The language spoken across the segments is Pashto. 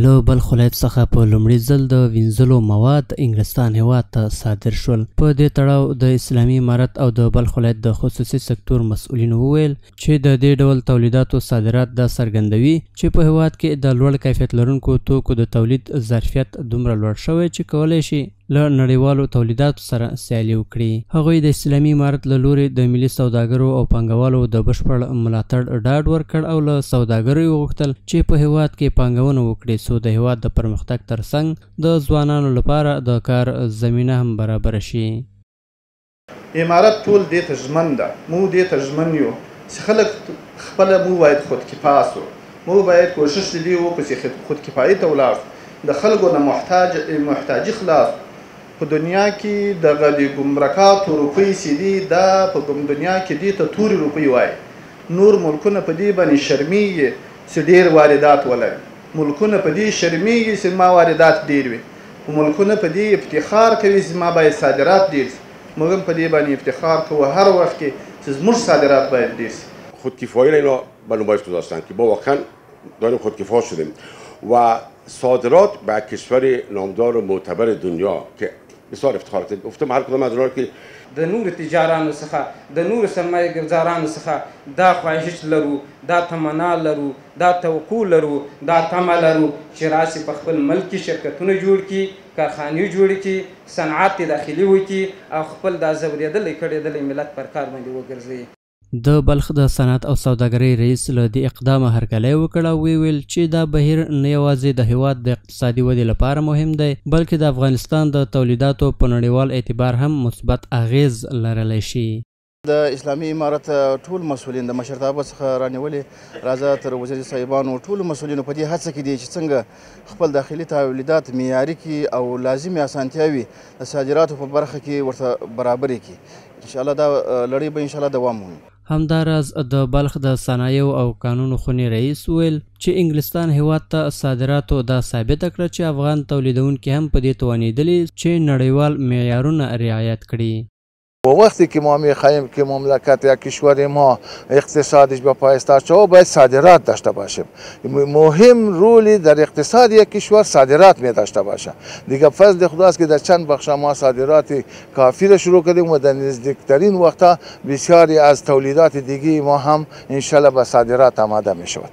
له بلخ ولایت څخه په لومړي ځل د وینځلو مواد انګلستان هېواد ته صادر شول. په دې تړاو د اسلامي امارت او د بلخ ولایت د خصوصي سکتور مسؤلینو وویل چې د دې ډول تولیداتو صادرات دا څرګندوي چې په هېواد کې د لوړ کیفیت لرونکو توکو د تولید ظرفیت دومره لوړ شوی چې کولی شي له نړیوالو تولیداتو سره سیالي وکړي. هغوی د اسلامي امارت له لورې د ملي سوداګرو او پانګوالو د بشپړ ملاتړ ډاډ ورکړ او له سوداګرو وغوښتل چې په هېواد کې پانګونه وکړي څو د هېواد د پرمختګ ترڅنګ د ځوانانو لپاره د کار زمینه هم برابره شي. امارت ټول دې ته ژمن ده، موږ دې ته ژمن یو چې خلک خپله موږ باید خودکفا سو، موږ باید کوشش دې وکړو چې خودکفایي ته ولاړ د خلکو نه محتاجي خلاص. په دنیا کې دغه د ګمرکاتو روپۍ چې دي دا په دنیا کې دې ته تورې روپۍ وایي. نور ملکونه په دې باندې شرمېږي چې ډېر واردات ولري، ملکونه په دې شرمېږي چې ما واردات ډېر وي، ملکونه په دې افتخار کوي چې ما باید صادرات ډېر شي. موږ هم په دې باندې افتخار کوو هر وخت کې چې زموږ صادرات باید ډېر شي. خودکفایی را اینا بنابراین گذاشتن که ما واقعا داریم خودکفا شدیم و صادرات به کشور نامدار و معتبر دنیا که بسیار افتخار کرد. گفتم هر کدام از اونها که د نور تجارانو څخه د نور سرمایه ګزارانو څخه دا خواهش لرو، دا تمنا لرو، دا توقع لرو، دا تمه لرو چې راشي په خپل ملک کې شرکتونه جوړ کړي، کارخانې جوړې کړي، صنعت داخلي وکړي او خپل دا ځورېدلی کړېدلی ملت پر کار باندې وګرځوي. د بلخ د صنعت او سوداګرۍ رئیس له دې اقدامه هرکلی وکړ او ویل چې دا بهیر نه یوازې د هېواد د اقتصادي ودې لپاره مهم دی بلکې د افغانستان د تولیداتو په نړیوال اعتبار هم مثبت اغیز لرلی شي. د اسلامي امارت ټول مسؤلین د مشرتابه څخه رانیولې راځه تر وزیر صاحبانو ټولو مسؤلینو په دې هڅه کې دي چې څنګه خپل داخلي تولیدات معیاري کړي او لازمي اسانتیاوي د صادراتو په برخه کې ورته برابرې کړي. انشاءالله دا لړۍ به انشاءالله دوام ومومي. همداراز د بلخ د صنایعو او قانونو خونې رئیس ویل چې انګلستان هېواد ته صادراتو دا ثابته کړه چې افغان تولیدونکي هم په دې توانېدلي چې نړیوال معیارونه رعایت کړي. وقتی که ما میخواهیم که مملکت یا کشور ما اقتصادش به پایدار شود باید صادرات داشته باشیم. مهم رولی در اقتصاد یک کشور صادرات می داشته باشه. دیگه فضل خداست که در چند بخش ما صادرات کافی را شروع کردیم و در نزدیکترین وقتا بسیاری از تولیدات دیگه ما هم انشالله به صادرات آماده می شود.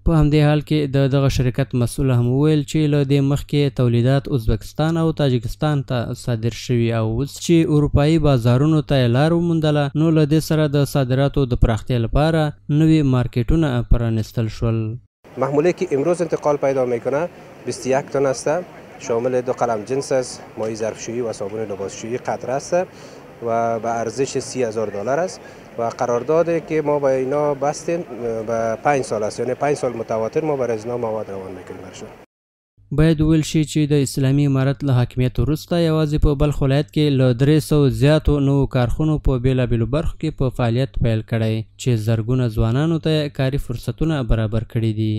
په همدې حال کې د دغه شرکت مسؤل هم وویل چې له دې مخکې تولیدات ازبکستان او تاجکستان ته صادر شوي او اوس چې اروپایي بازارونو ته یې لار وموندله نو له دې سره د صادراتو د پراختیا لپاره نوي مارکیټونه پرانستل شول. محموله که امروز انتقال پیدا میکنه 21 تن است، شامل 2 قلم جنس است، مایع ظرفشویی و صابون لباسشویی قطره است و به ارزش $30,000 است و قراردادی که ما با اینا بستیم به 5 سال است، یعنی 5 سال متواتر ما برای اینا مواد روان میکنیم برشون. باید ویل شي چې د اسلامي امارت له حاکمیت وروسته یوازې په بلخ ولایت کې له 300 زیاتو نوو کارخونو په بېلابېلو برخو کې په فعالیت پیل کړی چې زرګونه ځوانانو ته کاري فرصتونه برابر کړي دي.